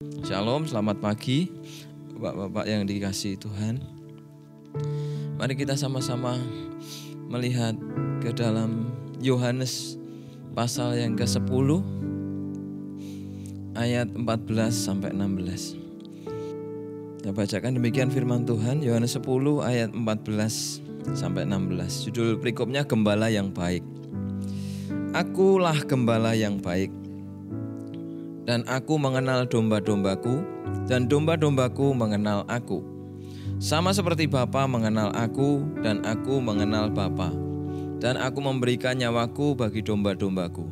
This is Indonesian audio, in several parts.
Shalom, selamat pagi Bapak-bapak yang dikasihi Tuhan. Mari kita sama-sama melihat ke dalam Yohanes pasal yang ke-10 ayat 14 sampai 16. Kita bacakan demikian firman Tuhan, Yohanes 10 ayat 14 sampai 16. Judul perikopnya Gembala yang Baik. Akulah gembala yang baik, dan aku mengenal domba-dombaku, dan domba-dombaku mengenal aku. Sama seperti Bapa mengenal aku, dan aku mengenal Bapa, dan aku memberikan nyawaku bagi domba-dombaku.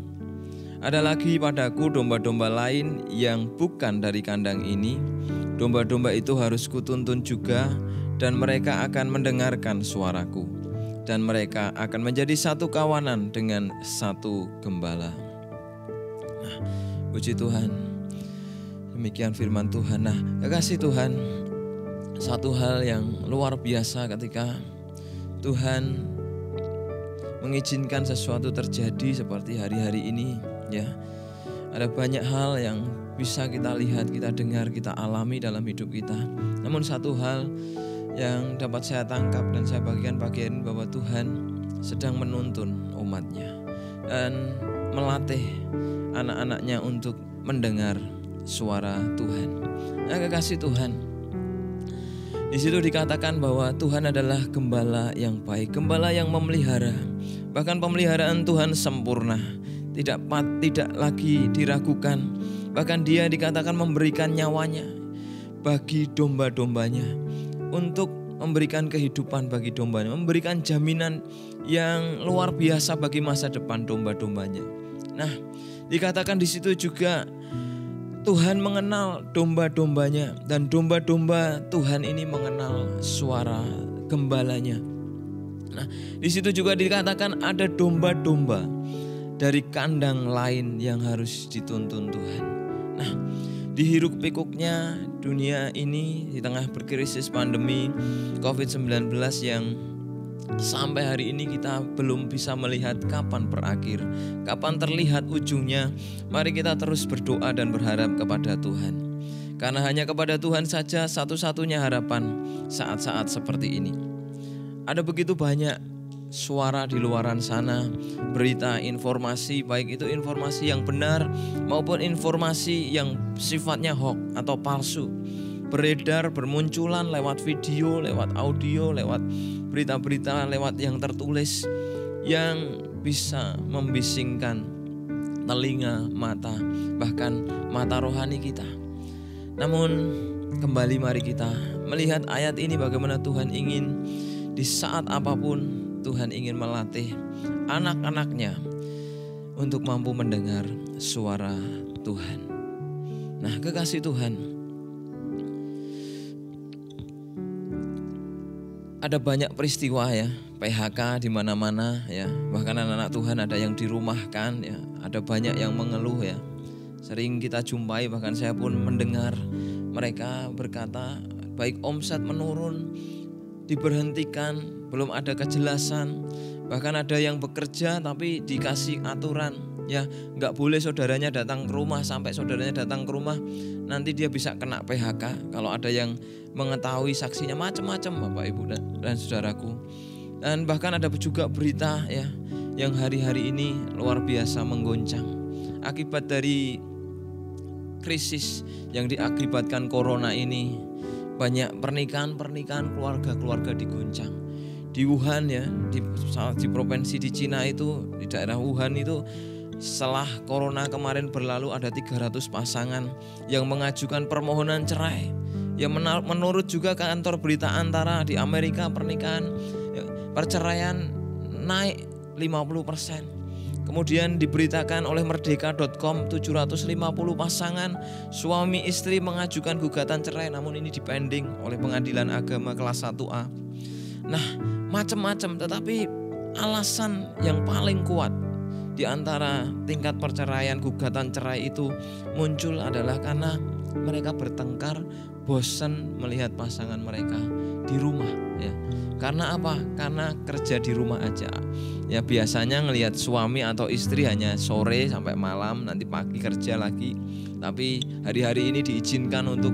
Ada lagi padaku domba-domba lain yang bukan dari kandang ini. Domba-domba itu harus kutuntun juga, dan mereka akan mendengarkan suaraku, dan mereka akan menjadi satu kawanan dengan satu gembala. Puji Tuhan, demikian firman Tuhan. Nah, kekasih Tuhan, satu hal yang luar biasa ketika Tuhan mengizinkan sesuatu terjadi seperti hari-hari ini, ya. Ada banyak hal yang bisa kita lihat, kita dengar, kita alami dalam hidup kita. Namun satu hal yang dapat saya tangkap dan saya bagian bahwa Tuhan sedang menuntun umatnya dan melatih anak-anaknya untuk mendengar suara Tuhan. Nah, kekasih Tuhan, di situ dikatakan bahwa Tuhan adalah gembala yang baik, gembala yang memelihara. Bahkan pemeliharaan Tuhan sempurna, tidak lagi diragukan. Bahkan Dia dikatakan memberikan nyawanya bagi domba-dombanya, untuk memberikan kehidupan bagi dombanya, memberikan jaminan yang luar biasa bagi masa depan domba-dombanya. Nah, dikatakan di situ juga Tuhan mengenal domba-dombanya, dan domba-domba Tuhan ini mengenal suara gembalanya. Nah, di situ juga dikatakan ada domba-domba dari kandang lain yang harus dituntun Tuhan. Nah, di hiruk pikuknya dunia ini di tengah berkrisis pandemi COVID-19 yang sampai hari ini kita belum bisa melihat kapan berakhir, kapan terlihat ujungnya. Mari kita terus berdoa dan berharap kepada Tuhan, karena hanya kepada Tuhan saja satu-satunya harapan saat-saat seperti ini. Ada begitu banyak suara di luaran sana, berita, informasi, baik itu informasi yang benar maupun informasi yang sifatnya hoax atau palsu, beredar, bermunculan lewat video, lewat audio, lewat berita-berita, lewat yang tertulis, yang bisa membisingkan telinga, mata, bahkan mata rohani kita. Namun kembali mari kita melihat ayat ini, bagaimana Tuhan ingin di saat apapun Tuhan ingin melatih anak-anaknya untuk mampu mendengar suara Tuhan. Nah, kekasih Tuhan, ada banyak peristiwa ya, PHK di mana-mana ya. Bahkan anak-anak Tuhan ada yang dirumahkan ya, ada banyak yang mengeluh ya. Sering kita jumpai, bahkan saya pun mendengar mereka berkata, baik omset menurun, diberhentikan, belum ada kejelasan. Bahkan ada yang bekerja tapi dikasih aturan ya, nggak boleh saudaranya datang ke rumah. Sampai saudaranya datang ke rumah, nanti dia bisa kena PHK. Kalau ada yang mengetahui saksinya, macam-macam Bapak Ibu dan saudaraku. Dan bahkan ada juga berita ya, yang hari-hari ini luar biasa menggoncang akibat dari krisis yang diakibatkan corona ini. Banyak pernikahan keluarga-keluarga diguncang. Di Wuhan ya, di provinsi di Cina itu, di daerah Wuhan itu, setelah corona kemarin berlalu ada 300 pasangan yang mengajukan permohonan cerai. Ya, menurut juga kantor berita Antara di Amerika, pernikahan perceraian naik 50%. Kemudian diberitakan oleh merdeka.com 750 pasangan suami istri mengajukan gugatan cerai, namun ini dipending oleh Pengadilan Agama kelas 1A. Nah, macam-macam, tetapi alasan yang paling kuat di antara tingkat perceraian, gugatan cerai itu muncul adalah karena mereka bertengkar, bosan melihat pasangan mereka di rumah ya. Karena apa? Karena kerja di rumah aja. Ya, biasanya ngelihat suami atau istri hanya sore sampai malam, nanti pagi kerja lagi. Tapi hari-hari ini diizinkan untuk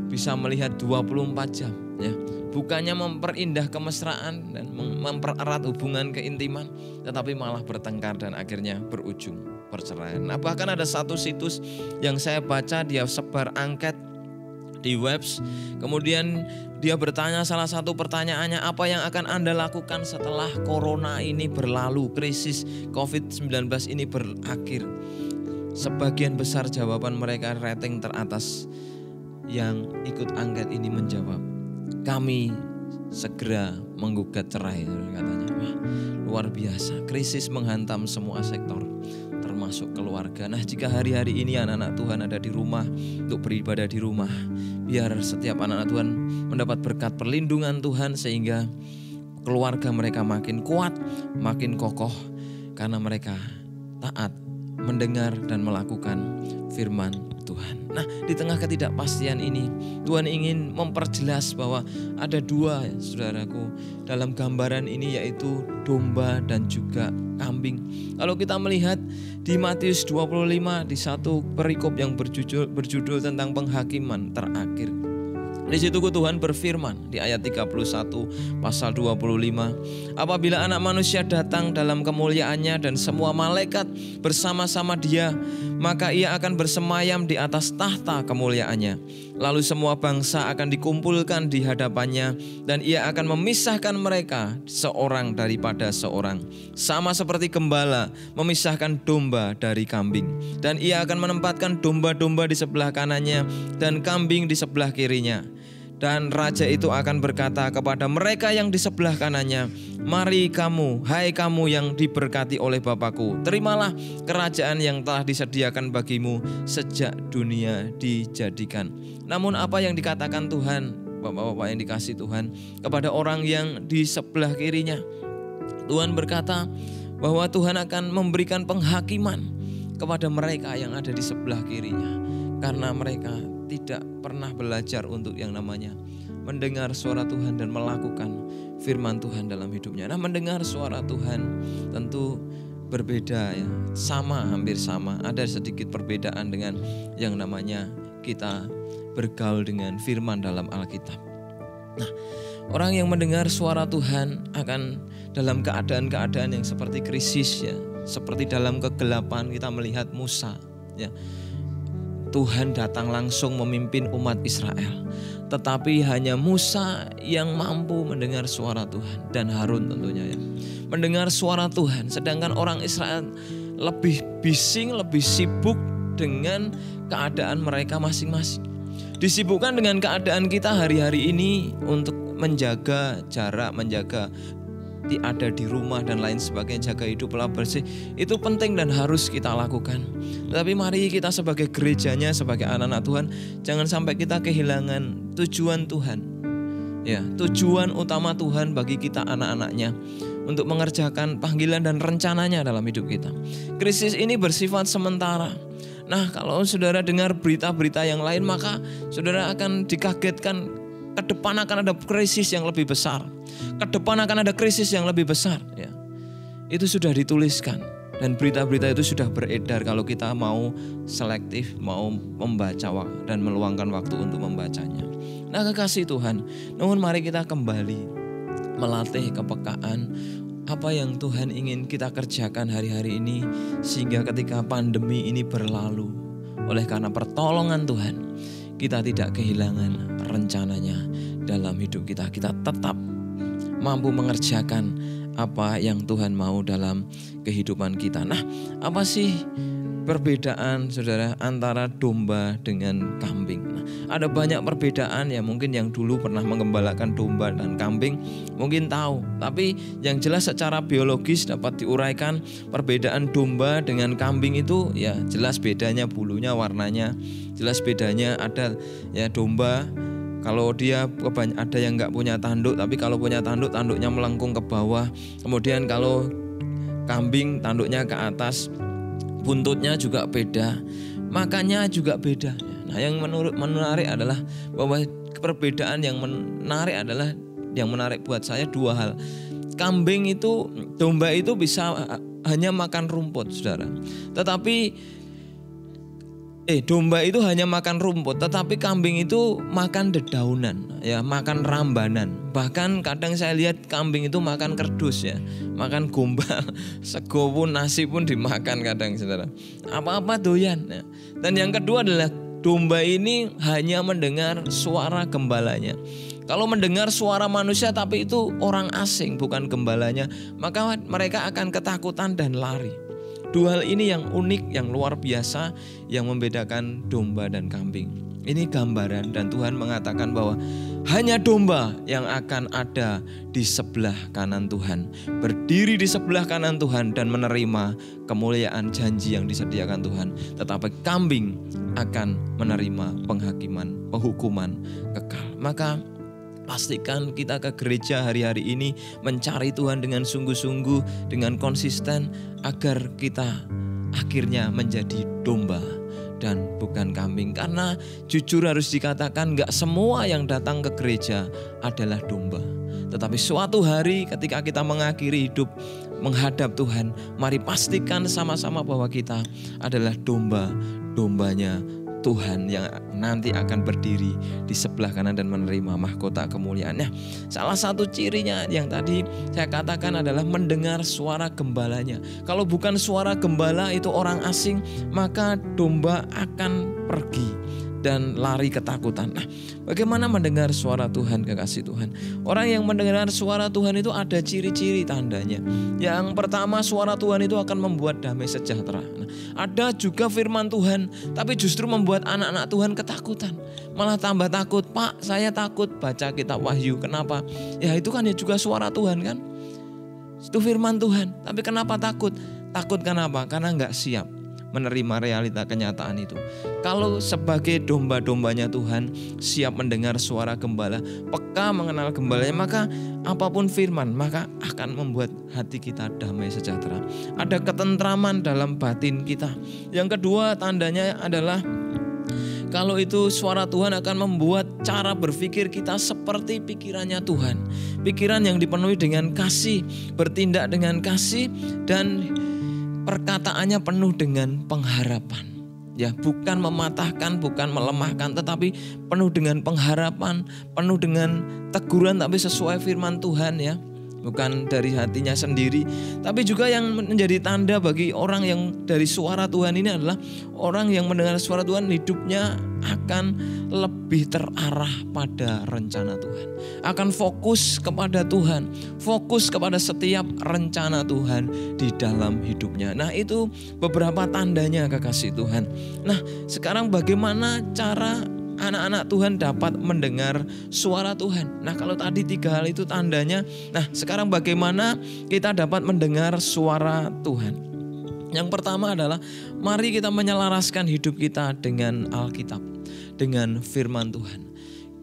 bisa melihat 24 jam ya. Bukannya memperindah kemesraan dan mempererat hubungan keintiman, tetapi malah bertengkar dan akhirnya berujung perceraian. Nah, bahkan ada satu situs yang saya baca, dia sebar angket di webs. Kemudian dia bertanya, salah satu pertanyaannya, apa yang akan Anda lakukan setelah corona ini berlalu, krisis COVID-19 ini berakhir? Sebagian besar jawaban mereka, rating teratas yang ikut angket ini menjawab, kami segera menggugat cerai, katanya. Wah, luar biasa, krisis menghantam semua sektor termasuk keluarga. Nah, jika hari-hari ini anak-anak Tuhan ada di rumah untuk beribadah di rumah, biar setiap anak-anak Tuhan mendapat berkat perlindungan Tuhan sehingga keluarga mereka makin kuat, makin kokoh karena mereka taat mendengar dan melakukan firman Tuhan. Nah, di tengah ketidakpastian ini, Tuhan ingin memperjelas bahwa ada dua, saudaraku, dalam gambaran ini, yaitu domba dan juga kambing. Kalau kita melihat di Matius 25, di satu perikop yang berjudul tentang penghakiman terakhir. Di situ Tuhan berfirman di ayat 31 pasal 25, apabila Anak Manusia datang dalam kemuliaannya dan semua malaikat bersama-sama Dia, maka Ia akan bersemayam di atas tahta kemuliaannya. Lalu semua bangsa akan dikumpulkan di hadapannya dan Ia akan memisahkan mereka seorang daripada seorang, sama seperti gembala memisahkan domba dari kambing. Dan Ia akan menempatkan domba-domba di sebelah kanannya dan kambing di sebelah kirinya. Dan raja itu akan berkata kepada mereka yang di sebelah kanannya, mari kamu, hai kamu yang diberkati oleh Bapakku, terimalah kerajaan yang telah disediakan bagimu sejak dunia dijadikan. Namun apa yang dikatakan Tuhan, Bapak-bapak yang dikasih Tuhan, kepada orang yang di sebelah kirinya? Tuhan berkata bahwa Tuhan akan memberikan penghakiman kepada mereka yang ada di sebelah kirinya, karena mereka tidak pernah belajar untuk yang namanya mendengar suara Tuhan dan melakukan firman Tuhan dalam hidupnya. Nah, mendengar suara Tuhan tentu berbeda ya, hampir sama. Ada sedikit perbedaan dengan yang namanya kita bergaul dengan firman dalam Alkitab. Nah, orang yang mendengar suara Tuhan akan dalam keadaan-keadaan yang seperti krisis ya, seperti dalam kegelapan kita melihat Musa ya. Tuhan datang langsung memimpin umat Israel, tetapi hanya Musa yang mampu mendengar suara Tuhan, dan Harun tentunya ya, mendengar suara Tuhan. Sedangkan orang Israel lebih bising, lebih sibuk dengan keadaan mereka masing-masing. Disibukkan dengan keadaan kita hari-hari ini untuk menjaga jarak, menjaga ada di rumah dan lain sebagainya, jaga hidup pola bersih, itu penting dan harus kita lakukan. Tetapi mari kita sebagai gerejanya, sebagai anak-anak Tuhan, jangan sampai kita kehilangan tujuan Tuhan ya, tujuan utama Tuhan bagi kita anak-anaknya untuk mengerjakan panggilan dan rencananya dalam hidup kita. Krisis ini bersifat sementara. Nah, kalau saudara dengar berita-berita yang lain, maka saudara akan dikagetkan, ke depan akan ada krisis yang lebih besar. Ke depan akan ada krisis yang lebih besar ya. Itu sudah dituliskan dan berita-berita itu sudah beredar kalau kita mau selektif, mau membaca dan meluangkan waktu untuk membacanya. Nah, kekasih Tuhan, namun mari kita kembali melatih kepekaan apa yang Tuhan ingin kita kerjakan hari-hari ini, sehingga ketika pandemi ini berlalu, oleh karena pertolongan Tuhan, kita tidak kehilangan rencananya dalam hidup kita. Kita tetap mampu mengerjakan apa yang Tuhan mau dalam kehidupan kita. Nah, apa sih perbedaan saudara antara domba dengan kambing? Nah, ada banyak perbedaan ya, mungkin yang dulu pernah menggembalakan domba dan kambing mungkin tahu. Tapi yang jelas secara biologis dapat diuraikan, perbedaan domba dengan kambing itu ya jelas bedanya bulunya, warnanya. Jelas bedanya ada ya, domba kalau dia ada yang nggak punya tanduk, tapi kalau punya tanduk, tanduknya melengkung ke bawah. Kemudian kalau kambing tanduknya ke atas, buntutnya juga beda, makannya juga beda. Nah, yang menarik adalah bahwa perbedaan yang menarik buat saya dua hal. Domba itu bisa hanya makan rumput, saudara. Tetapi Domba itu hanya makan rumput, tetapi kambing itu makan dedaunan, ya, makan rambanan. Bahkan kadang saya lihat kambing itu makan kerdus, ya, makan gombal, sego pun, nasi pun dimakan kadang, saudara. Apa-apa doyan. Ya. Dan yang kedua adalah domba ini hanya mendengar suara gembalanya. Kalau mendengar suara manusia tapi itu orang asing bukan gembalanya, maka mereka akan ketakutan dan lari. Dua hal ini yang unik, yang luar biasa, yang membedakan domba dan kambing. Ini gambaran, dan Tuhan mengatakan bahwa hanya domba yang akan ada di sebelah kanan Tuhan, berdiri di sebelah kanan Tuhan dan menerima kemuliaan janji yang disediakan Tuhan. Tetapi kambing akan menerima penghukuman kekal. Maka pastikan kita ke gereja hari-hari ini mencari Tuhan dengan sungguh-sungguh, dengan konsisten, agar kita akhirnya menjadi domba dan bukan kambing. Karena jujur harus dikatakan gak semua yang datang ke gereja adalah domba. Tetapi suatu hari ketika kita mengakhiri hidup menghadap Tuhan, mari pastikan sama-sama bahwa kita adalah domba-dombanya Tuhan yang nanti akan berdiri di sebelah kanan dan menerima mahkota kemuliaannya. Salah satu cirinya yang tadi saya katakan adalah mendengar suara gembalanya. Kalau bukan suara gembala itu orang asing, maka domba akan pergi dan lari ketakutan. Nah, bagaimana mendengar suara Tuhan, kekasih Tuhan? Orang yang mendengar suara Tuhan itu ada ciri-ciri tandanya. Yang pertama, suara Tuhan itu akan membuat damai sejahtera. Nah, ada juga firman Tuhan, tapi justru membuat anak-anak Tuhan ketakutan. Malah tambah takut. Pak, saya takut baca kitab Wahyu. Kenapa? Ya itu kan ya juga suara Tuhan kan? Itu firman Tuhan. Tapi kenapa takut? Takut kenapa? Karena nggak siap menerima realita kenyataan itu. Kalau sebagai domba-dombanya Tuhan, siap mendengar suara gembala, peka mengenal gembalanya, maka apapun firman, maka akan membuat hati kita damai sejahtera. Ada ketentraman dalam batin kita. Yang kedua tandanya adalah kalau itu suara Tuhan akan membuat cara berpikir kita seperti pikirannya Tuhan. Pikiran yang dipenuhi dengan kasih, bertindak dengan kasih, dan perkataannya penuh dengan pengharapan. Ya, bukan mematahkan, bukan melemahkan, tetapi penuh dengan pengharapan, penuh dengan teguran tapi sesuai firman Tuhan, ya. Bukan dari hatinya sendiri. Tapi juga yang menjadi tanda bagi orang yang dari suara Tuhan ini adalah orang yang mendengar suara Tuhan hidupnya akan lebih terarah pada rencana Tuhan. Akan fokus kepada Tuhan, fokus kepada setiap rencana Tuhan di dalam hidupnya. Nah, itu beberapa tandanya, kekasih Tuhan. Nah, sekarang bagaimana cara anak-anak Tuhan dapat mendengar suara Tuhan? Nah, kalau tadi 3 hal itu tandanya. Nah, sekarang bagaimana kita dapat mendengar suara Tuhan? Yang pertama adalah mari kita menyelaraskan hidup kita dengan Alkitab, dengan firman Tuhan.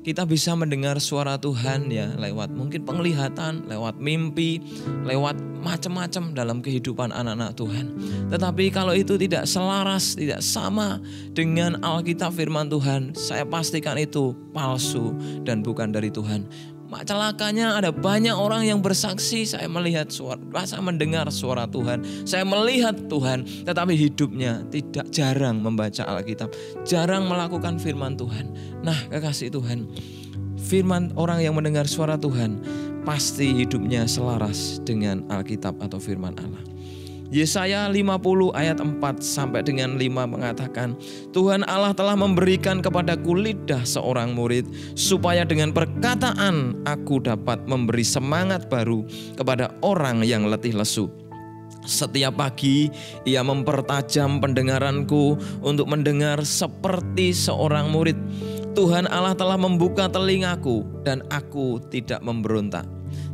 Kita bisa mendengar suara Tuhan ya lewat mungkin penglihatan, lewat mimpi, lewat macam-macam dalam kehidupan anak-anak Tuhan. Tetapi kalau itu tidak selaras, tidak sama dengan Alkitab firman Tuhan, saya pastikan itu palsu dan bukan dari Tuhan. Celakanya ada banyak orang yang bersaksi, saya melihat suara, saya mendengar suara Tuhan, saya melihat Tuhan, tetapi hidupnya jarang membaca Alkitab, jarang melakukan firman Tuhan. Nah, kekasih Tuhan, firman orang yang mendengar suara Tuhan pasti hidupnya selaras dengan Alkitab atau firman Allah. Yesaya 50 ayat 4 sampai dengan 5 mengatakan, Tuhan Allah telah memberikan kepadaku lidah seorang murid, supaya dengan perkataan aku dapat memberi semangat baru kepada orang yang letih lesu. Setiap pagi ia mempertajam pendengaranku untuk mendengar seperti seorang murid. Tuhan Allah telah membuka telingaku dan aku tidak memberontak,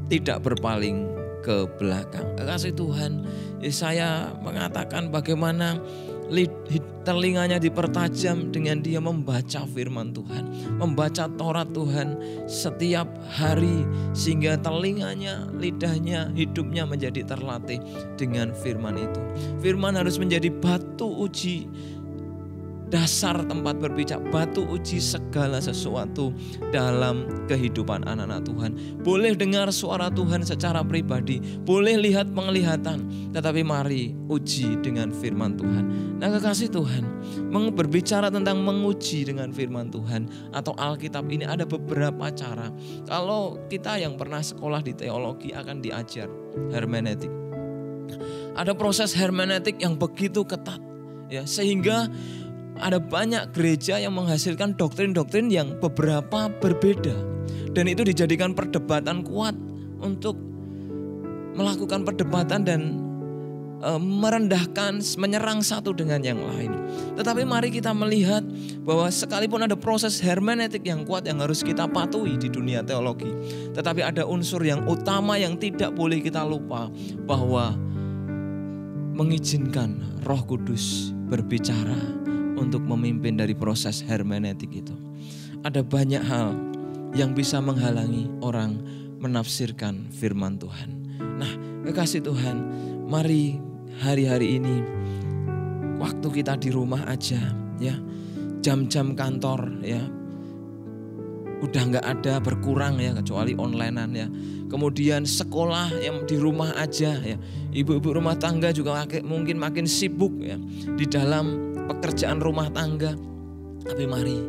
tidak berpaling ke belakang. Kekasih Tuhan, Yesaya mengatakan bagaimana telinganya dipertajam dengan dia membaca firman Tuhan, membaca Taurat Tuhan setiap hari, sehingga telinganya, lidahnya, hidupnya menjadi terlatih dengan firman itu. Firman harus menjadi batu uji dasar tempat berpijak, batu uji segala sesuatu dalam kehidupan anak-anak Tuhan. Boleh dengar suara Tuhan secara pribadi, boleh lihat penglihatan, tetapi mari uji dengan firman Tuhan. Nah, kekasih Tuhan, berbicara tentang menguji dengan firman Tuhan atau Alkitab ini ada beberapa cara. Kalau kita yang pernah sekolah di teologi akan diajar hermeneutik. Ada proses hermeneutik yang begitu ketat, ya, sehingga ada banyak gereja yang menghasilkan doktrin-doktrin yang beberapa berbeda. Dan itu dijadikan perdebatan kuat untuk melakukan perdebatan dan merendahkan, menyerang satu dengan yang lain. Tetapi mari kita melihat bahwa sekalipun ada proses hermeneutik yang kuat yang harus kita patuhi di dunia teologi, tetapi ada unsur yang utama yang tidak boleh kita lupa, bahwa mengizinkan Roh Kudus berbicara untuk memimpin dari proses hermeneutik itu. Ada banyak hal yang bisa menghalangi orang menafsirkan firman Tuhan. Nah, kekasih Tuhan, mari hari-hari ini waktu kita di rumah aja, ya, jam-jam kantor, ya, udah nggak ada, berkurang, ya, kecuali onlinean, ya. Kemudian sekolah yang di rumah aja, ya. Ibu-ibu rumah tangga juga mungkin makin sibuk, ya, di dalam pekerjaan rumah tangga. Tapi mari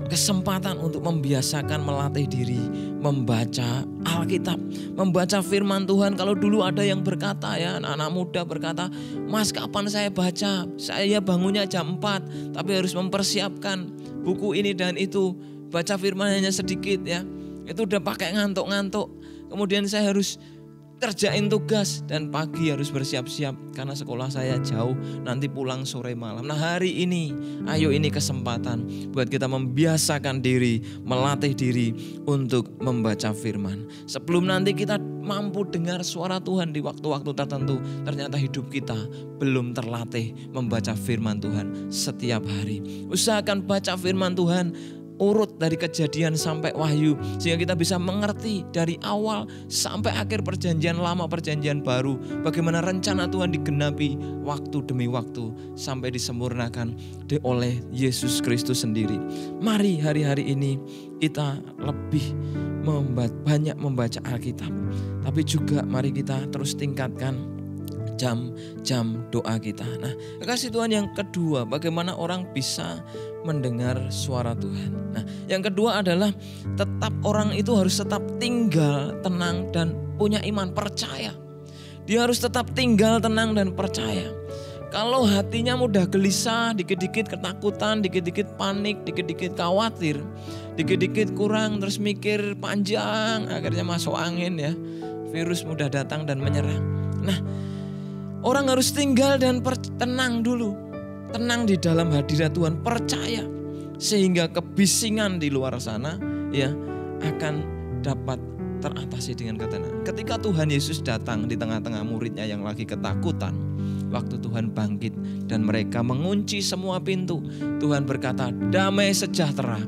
kesempatan untuk membiasakan melatih diri membaca Alkitab, membaca firman Tuhan. Kalau dulu ada yang berkata, ya, anak-anak muda berkata, "Mas, kapan saya baca? Saya bangunnya jam 4, tapi harus mempersiapkan buku ini dan itu. Baca firman hanya sedikit, ya. Itu udah pakai ngantuk-ngantuk. Kemudian saya harus kerjain tugas dan pagi harus bersiap-siap karena sekolah saya jauh, nanti pulang sore malam." Nah, hari ini ayo, ini kesempatan buat kita membiasakan diri, melatih diri untuk membaca firman. Sebelum nanti kita mampu dengar suara Tuhan di waktu-waktu tertentu, ternyata hidup kita belum terlatih membaca firman Tuhan setiap hari. Usahakan baca firman Tuhan urut dari Kejadian sampai Wahyu, sehingga kita bisa mengerti dari awal sampai akhir perjanjian lama, perjanjian baru, bagaimana rencana Tuhan digenapi waktu demi waktu sampai disempurnakan oleh Yesus Kristus sendiri. Mari hari-hari ini kita lebih banyak membaca Alkitab, tapi juga mari kita terus tingkatkan jam-jam doa kita. Nah, kekasih Tuhan, yang kedua, bagaimana orang bisa mendengar suara Tuhan. Nah, yang kedua adalah orang itu harus tetap tinggal tenang dan punya iman, percaya. Dia harus tetap tinggal tenang dan percaya. Kalau hatinya mudah gelisah, dikit-dikit ketakutan, dikit-dikit panik, dikit-dikit khawatir, dikit-dikit kurang, terus mikir panjang, akhirnya masuk angin, ya. Virus mudah datang dan menyerang. Nah, orang harus tinggal dan tenang dulu. Tenang di dalam hadirat Tuhan, percaya, sehingga kebisingan di luar sana, ya, akan dapat teratasi dengan ketenangan. Ketika Tuhan Yesus datang di tengah-tengah muridnya yang lagi ketakutan, waktu Tuhan bangkit dan mereka mengunci semua pintu, Tuhan berkata, "Damai sejahtera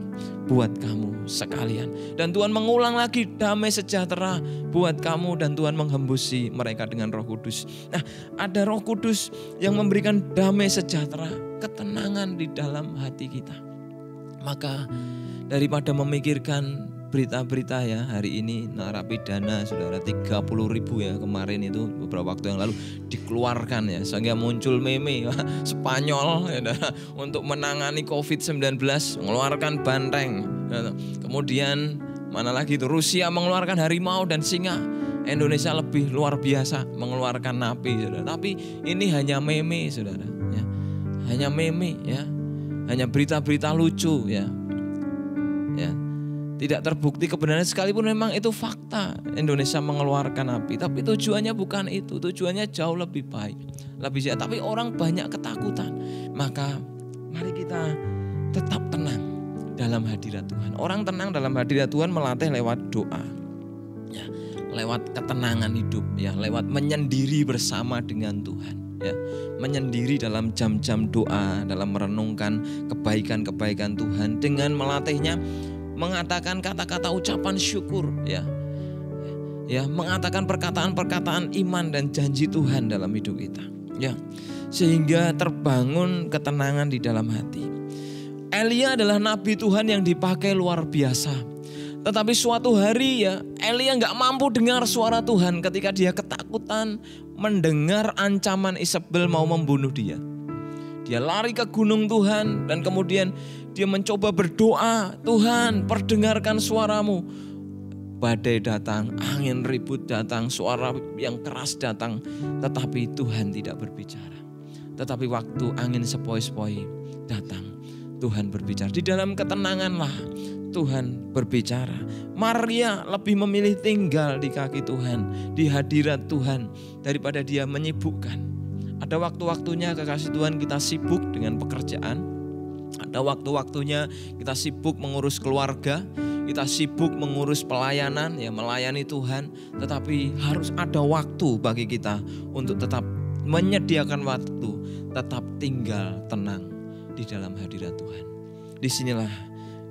buat kamu sekalian." Dan Tuhan mengulang lagi, "Damai sejahtera buat kamu," dan Tuhan menghembusi mereka dengan Roh Kudus. Nah, ada Roh Kudus yang memberikan damai sejahtera, ketenangan di dalam hati kita. Maka daripada memikirkan berita-berita, ya, hari ini narapidana saudara 30.000, ya, kemarin itu beberapa waktu yang lalu dikeluarkan, ya, sehingga muncul meme Spanyol, ya, untuk menangani COVID-19 mengeluarkan banteng, ya. Kemudian mana lagi itu, Rusia mengeluarkan harimau dan singa. Indonesia lebih luar biasa mengeluarkan napi, saudara. Tapi ini hanya meme, saudara, ya. Hanya meme, ya. Hanya berita-berita lucu, ya. Ya. Tidak terbukti kebenarannya, sekalipun memang itu fakta Indonesia mengeluarkan napi, tapi tujuannya bukan itu. Tujuannya jauh lebih baik, lebih sehat. Tapi orang banyak ketakutan. Maka mari kita tetap tenang dalam hadirat Tuhan. Orang tenang dalam hadirat Tuhan melatih lewat doa, ya, lewat ketenangan hidup, ya, lewat menyendiri bersama dengan Tuhan, ya, menyendiri dalam jam-jam doa, dalam merenungkan kebaikan-kebaikan Tuhan, dengan melatihnya mengatakan kata-kata ucapan syukur, ya, ya, mengatakan perkataan-perkataan iman dan janji Tuhan dalam hidup kita, ya. sehingga terbangun ketenangan di dalam hati. Elia adalah nabi Tuhan yang dipakai luar biasa. Tetapi suatu hari ya, Elia gak mampu dengar suara Tuhan ketika dia ketakutan mendengar ancaman Isabel mau membunuh dia. Dia lari ke gunung Tuhan dan kemudian dia mencoba berdoa, Tuhan perdengarkan suaramu. Badai datang, angin ribut datang, suara yang keras datang, tetapi Tuhan tidak berbicara. Tetapi waktu angin sepoi-sepoi datang, Tuhan berbicara. Di dalam ketenanganlah Tuhan berbicara. Maria lebih memilih tinggal di kaki Tuhan, di hadirat Tuhan, daripada dia menyibukkan. Ada waktu-waktunya kekasih Tuhan kita sibuk dengan pekerjaan. Ada waktu-waktunya kita sibuk mengurus keluarga. Kita sibuk mengurus pelayanan, ya melayani Tuhan. Tetapi harus ada waktu bagi kita untuk tetap menyediakan waktu, tetap tinggal tenang di dalam hadirat Tuhan. Disinilah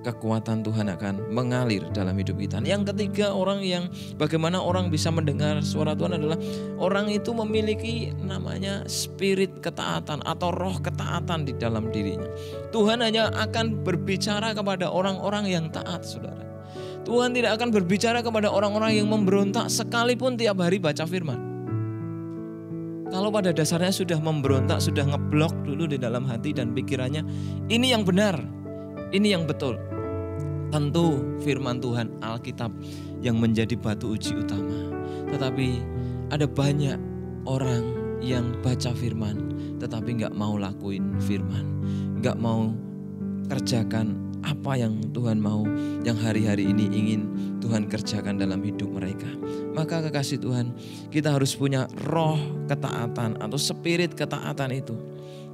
kekuatan Tuhan akan mengalir dalam hidup kita. Yang ketiga, bagaimana orang bisa mendengar suara Tuhan adalah orang itu memiliki namanya spirit ketaatan atau roh ketaatan di dalam dirinya. Tuhan hanya akan berbicara kepada orang-orang yang taat, saudara. Tuhan tidak akan berbicara kepada orang-orang yang memberontak sekalipun tiap hari baca firman. Kalau pada dasarnya sudah memberontak, sudah ngeblok dulu di dalam hati dan pikirannya, ini yang benar, ini yang betul. Tentu firman Tuhan Alkitab yang menjadi batu uji utama. Tetapi ada banyak orang yang baca firman tetapi gak mau lakuin firman, gak mau kerjakan apa yang Tuhan mau, yang hari-hari ini ingin Tuhan kerjakan dalam hidup mereka. Maka kekasih Tuhan, kita harus punya roh ketaatan atau spirit ketaatan itu.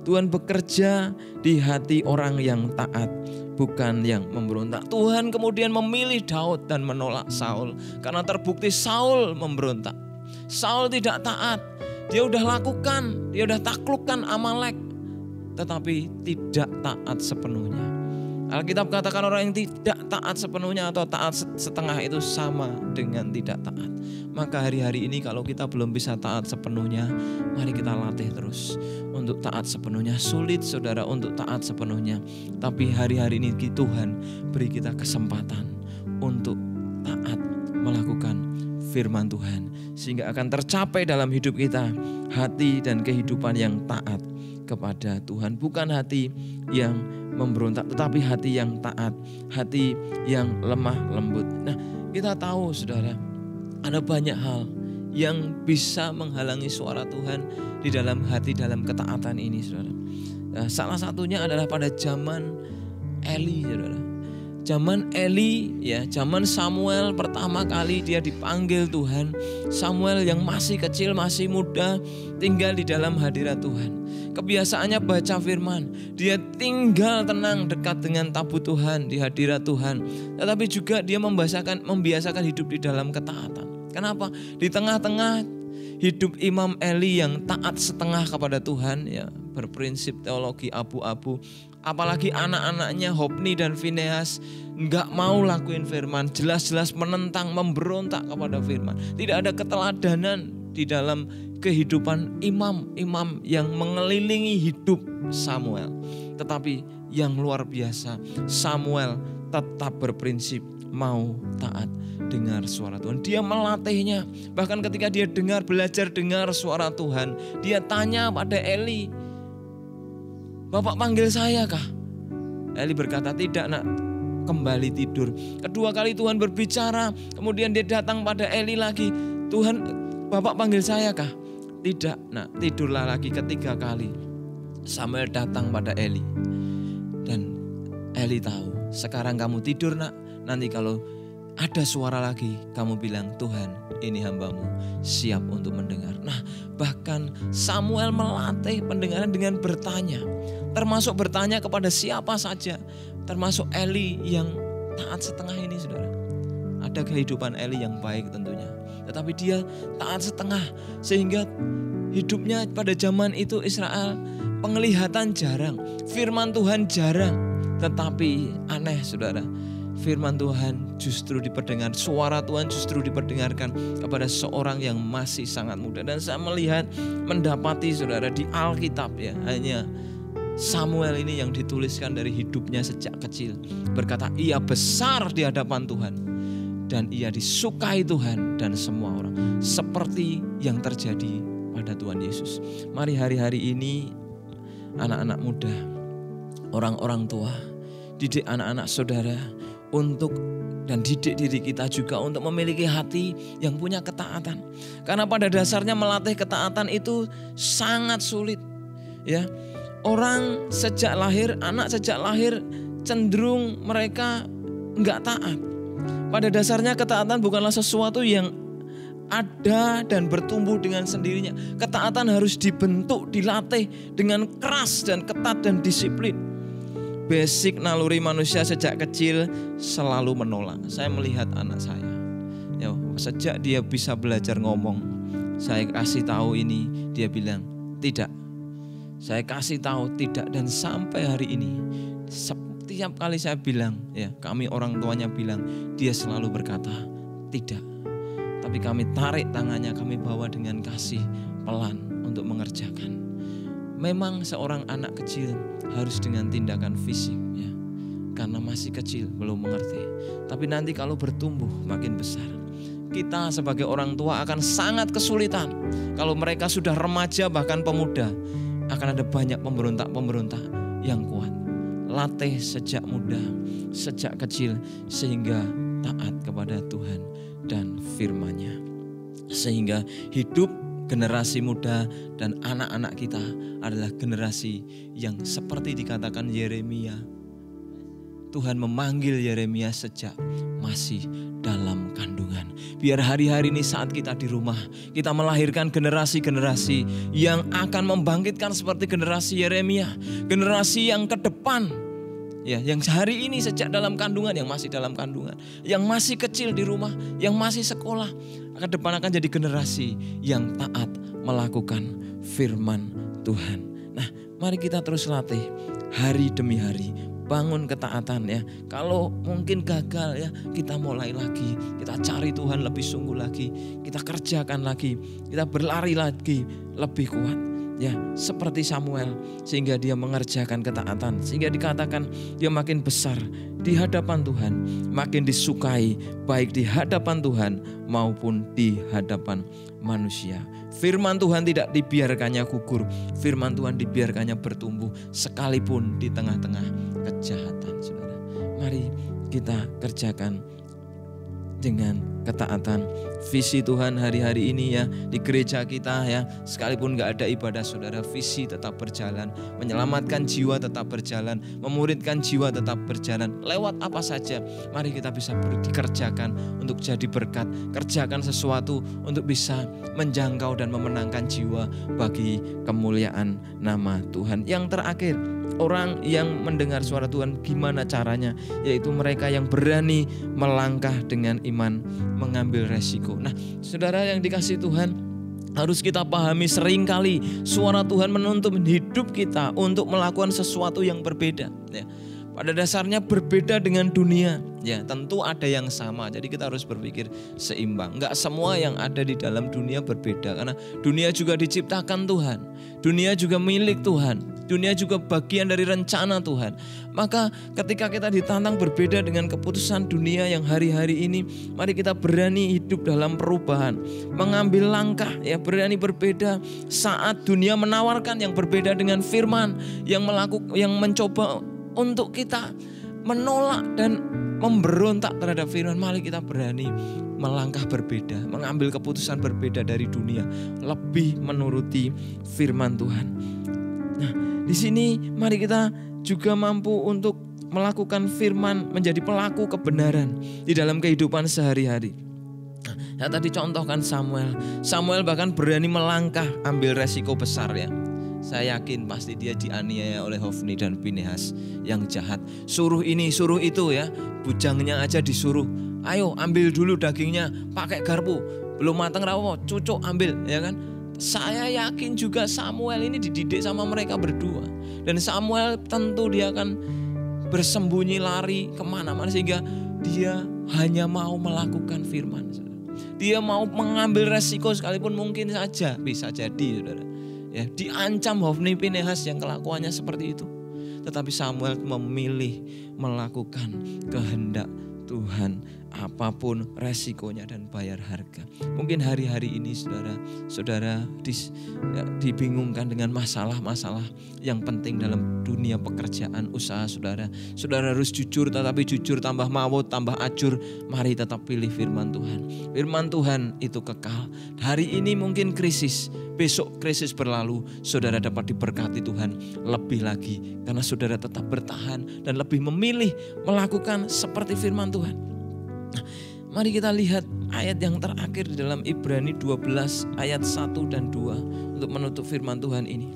Tuhan bekerja di hati orang yang taat, bukan yang memberontak. Tuhan kemudian memilih Daud dan menolak Saul karena terbukti Saul memberontak. Saul tidak taat. Dia udah lakukan, dia udah taklukkan Amalek, tetapi tidak taat sepenuhnya. Alkitab katakan orang yang tidak taat sepenuhnya atau taat setengah itu sama dengan tidak taat. Maka hari-hari ini kalau kita belum bisa taat sepenuhnya, mari kita latih terus untuk taat sepenuhnya. Sulit saudara untuk taat sepenuhnya, tapi hari-hari ini Tuhan beri kita kesempatan untuk taat melakukan firman Tuhan, sehingga akan tercapai dalam hidup kita hati dan kehidupan yang taat kepada Tuhan. Bukan hati yang memberontak, tetapi hati yang taat, hati yang lemah lembut. Nah, kita tahu saudara, ada banyak hal yang bisa menghalangi suara Tuhan di dalam hati, dalam ketaatan ini saudara. Nah, salah satunya adalah pada zaman Eli saudara. Zaman Eli ya, zaman Samuel pertama kali dia dipanggil Tuhan. Samuel yang masih kecil, masih muda, tinggal di dalam hadirat Tuhan. Kebiasaannya baca firman. Dia tinggal tenang dekat dengan tabut Tuhan, di hadirat Tuhan. Tetapi juga dia membiasakan hidup di dalam ketaatan. Kenapa? Di tengah-tengah hidup Imam Eli yang taat setengah kepada Tuhan, ya berprinsip teologi abu-abu. Apalagi anak-anaknya Hofni dan Finehas gak mau lakuin firman, jelas-jelas menentang, memberontak kepada firman. Tidak ada keteladanan di dalam kehidupan imam-imam yang mengelilingi hidup Samuel. Tetapi yang luar biasa, Samuel tetap berprinsip mau taat dengar suara Tuhan. Dia melatihnya. Bahkan ketika dia belajar dengar suara Tuhan, dia tanya pada Eli, "Bapak panggil saya kah?" Eli berkata, "Tidak nak, kembali tidur." Kedua kali Tuhan berbicara, kemudian dia datang pada Eli lagi, "Tuhan, Bapak panggil saya kah?" "Tidak nak, tidurlah lagi." Ketiga kali Samuel datang pada Eli. Dan Eli tahu, sekarang kamu tidur nak, nanti kalau ada suara lagi, kamu bilang, "Tuhan, ini hambamu siap untuk mendengar." Nah, bahkan Samuel melatih pendengaran dengan bertanya. Termasuk bertanya kepada siapa saja. Termasuk Eli yang taat setengah ini saudara. Ada kehidupan Eli yang baik tentunya. Tetapi dia taat setengah. Sehingga hidupnya pada zaman itu Israel penglihatan jarang. Firman Tuhan jarang. Tetapi aneh saudara. firman Tuhan justru diperdengar, suara Tuhan justru diperdengarkan kepada seorang yang masih sangat muda. Dan saya mendapati saudara di Alkitab ya, hanya Samuel ini yang dituliskan dari hidupnya sejak kecil. Berkata ia besar di hadapan Tuhan dan ia disukai Tuhan dan semua orang. Seperti yang terjadi pada Tuhan Yesus. Mari hari-hari ini anak-anak muda, orang-orang tua, didik anak-anak saudara untuk dan didik diri kita juga untuk memiliki hati yang punya ketaatan. Karena pada dasarnya melatih ketaatan itu sangat sulit. Ya, orang sejak lahir, anak sejak lahir cenderung mereka enggak taat. Pada dasarnya ketaatan bukanlah sesuatu yang ada dan bertumbuh dengan sendirinya. Ketaatan harus dibentuk, dilatih dengan keras dan ketat dan disiplin. Basic naluri manusia sejak kecil selalu menolak. Saya melihat anak saya, ya, sejak dia bisa belajar ngomong, saya kasih tahu ini, dia bilang tidak. Saya kasih tahu tidak, dan sampai hari ini setiap kali saya bilang, ya, kami orang tuanya bilang, dia selalu berkata tidak. Tapi kami tarik tangannya, kami bawa dengan kasih pelan untuk mengerjakan. Memang seorang anak kecil harus dengan tindakan fisik, ya, karena masih kecil belum mengerti. Tapi nanti kalau bertumbuh makin besar, kita sebagai orang tua akan sangat kesulitan. Kalau mereka sudah remaja bahkan pemuda, akan ada banyak pemberontak-pemberontak yang kuat. Latih sejak muda, sejak kecil, sehingga taat kepada Tuhan dan firman-Nya. Sehingga hidup generasi muda dan anak-anak kita adalah generasi yang seperti dikatakan Yeremia. Tuhan memanggil Yeremia sejak masih dalam kandungan. Biar hari-hari ini saat kita di rumah, kita melahirkan generasi-generasi yang akan membangkitkan seperti generasi Yeremia. Generasi yang ke depan, ya, yang hari ini sejak dalam kandungan, yang masih dalam kandungan, yang masih kecil di rumah, yang masih sekolah, ke depan akan jadi generasi yang taat melakukan firman Tuhan. Nah, mari kita terus latih hari demi hari. Bangun ketaatan, ya. Kalau mungkin gagal, ya, kita mulai lagi. Kita cari Tuhan lebih sungguh lagi. Kita kerjakan lagi. Kita berlari lagi lebih kuat. Ya, seperti Samuel, sehingga dia mengerjakan ketaatan, sehingga dikatakan dia makin besar di hadapan Tuhan, makin disukai baik di hadapan Tuhan maupun di hadapan manusia. Firman Tuhan tidak dibiarkannya gugur, firman Tuhan dibiarkannya bertumbuh sekalipun di tengah-tengah kejahatan. Saudara, mari kita kerjakan dengan ketaatan visi Tuhan hari-hari ini, ya, di gereja kita, ya, sekalipun gak ada ibadah saudara, visi tetap berjalan, menyelamatkan jiwa tetap berjalan, memuridkan jiwa tetap berjalan. Lewat apa saja, mari kita bisa dikerjakan untuk jadi berkat, kerjakan sesuatu untuk bisa menjangkau dan memenangkan jiwa bagi kemuliaan nama Tuhan. Yang terakhir, orang yang mendengar suara Tuhan gimana caranya, yaitu mereka yang berani melangkah dengan iman, mengambil resiko. Nah, saudara yang dikasihi Tuhan, harus kita pahami seringkali suara Tuhan menuntut hidup kita untuk melakukan sesuatu yang berbeda, ya. Pada dasarnya berbeda dengan dunia, ya, tentu ada yang sama. Jadi kita harus berpikir seimbang. Enggak semua yang ada di dalam dunia berbeda, karena dunia juga diciptakan Tuhan. Dunia juga milik Tuhan. Dunia juga bagian dari rencana Tuhan. Maka ketika kita ditantang berbeda dengan keputusan dunia yang hari-hari ini, mari kita berani hidup dalam perubahan, mengambil langkah, ya, berani berbeda saat dunia menawarkan yang berbeda dengan firman, yang mencoba untuk kita menolak dan memberontak terhadap firman. Mari kita berani melangkah berbeda, mengambil keputusan berbeda dari dunia, lebih menuruti firman Tuhan. Nah, di sini mari kita juga mampu untuk melakukan firman, menjadi pelaku kebenaran di dalam kehidupan sehari-hari. Nah, tadi contohkan Samuel bahkan berani melangkah, ambil resiko besar, ya. Saya yakin pasti dia dianiaya oleh Hofni dan Pinehas yang jahat. Suruh ini, suruh itu, ya. Bujangnya aja disuruh, ayo ambil dulu dagingnya, pakai garpu, belum matang rawo, cucuk ambil, ya kan. Saya yakin juga Samuel ini dididik sama mereka berdua. Dan Samuel tentu dia akan bersembunyi lari kemana-mana, sehingga dia hanya mau melakukan firman. Dia mau mengambil resiko sekalipun mungkin saja bisa jadi, saudara. Ya, diancam Hofni Pinehas yang kelakuannya seperti itu. Tetapi Samuel memilih melakukan kehendak Tuhan, apapun resikonya dan bayar harga. Mungkin hari-hari ini saudara dibingungkan dengan masalah-masalah yang penting dalam dunia pekerjaan, usaha saudara. Saudara harus jujur, tetapi jujur tambah maut, tambah acur. Mari tetap pilih firman Tuhan. Firman Tuhan itu kekal. Hari ini mungkin krisis, besok krisis berlalu, saudara dapat diberkati Tuhan lebih lagi. Karena saudara tetap bertahan dan lebih memilih melakukan seperti firman Tuhan. Nah, mari kita lihat ayat yang terakhir di dalam Ibrani 12 ayat 1 dan 2 untuk menutup firman Tuhan ini.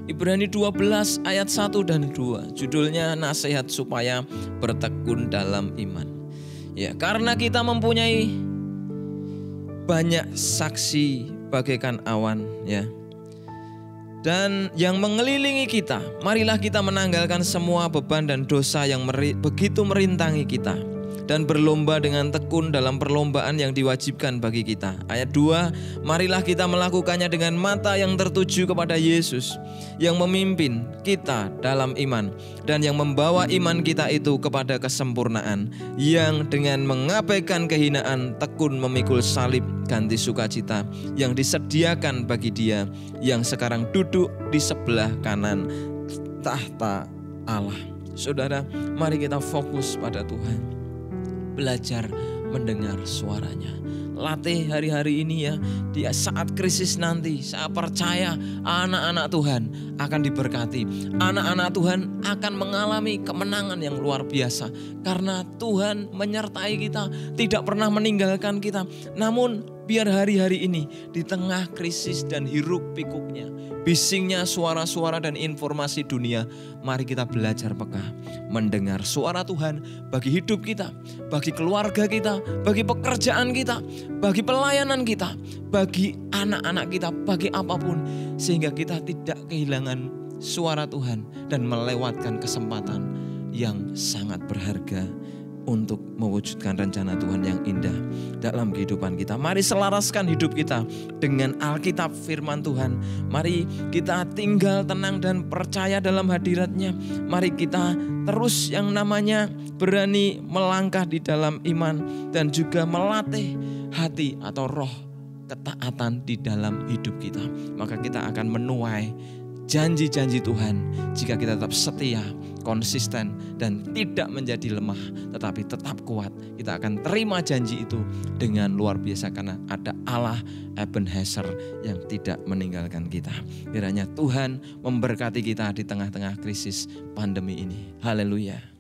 Ibrani 12 ayat 1 dan 2, judulnya nasihat supaya bertekun dalam iman. Ya, karena kita mempunyai banyak saksi bagaikan awan, ya, dan yang mengelilingi kita, marilah kita menanggalkan semua beban dan dosa yang begitu merintangi kita, dan berlomba dengan tekun dalam perlombaan yang diwajibkan bagi kita. Ayat 2, marilah kita melakukannya dengan mata yang tertuju kepada Yesus, yang memimpin kita dalam iman, dan yang membawa iman kita itu kepada kesempurnaan, yang dengan mengabaikan kehinaan tekun memikul salib ganti sukacita yang disediakan bagi Dia yang sekarang duduk di sebelah kanan tahta Allah. Saudara, mari kita fokus pada Tuhan. Belajar mendengar suaranya. Latih hari-hari ini ya. Di saat krisis nanti, saya percaya anak-anak Tuhan akan diberkati. Anak-anak Tuhan akan mengalami kemenangan yang luar biasa. Karena Tuhan menyertai kita, tidak pernah meninggalkan kita. Namun biar hari-hari ini di tengah krisis dan hiruk pikuknya, bisingnya suara-suara dan informasi dunia, mari kita belajar peka mendengar suara Tuhan bagi hidup kita, bagi keluarga kita, bagi pekerjaan kita, bagi pelayanan kita, bagi anak-anak kita, bagi apapun, sehingga kita tidak kehilangan suara Tuhan dan melewatkan kesempatan yang sangat berharga untuk mewujudkan rencana Tuhan yang indah dalam kehidupan kita. Mari selaraskan hidup kita dengan Alkitab firman Tuhan. Mari kita tinggal tenang dan percaya dalam hadirat-Nya. Mari kita terus yang namanya berani melangkah di dalam iman dan juga melatih hati atau roh ketaatan di dalam hidup kita. Maka kita akan menuai janji-janji Tuhan jika kita tetap setia, konsisten, dan tidak menjadi lemah, tetapi tetap kuat. Kita akan terima janji itu dengan luar biasa karena ada Allah Ebenezer yang tidak meninggalkan kita. Kiranya Tuhan memberkati kita di tengah-tengah krisis pandemi ini. Haleluya.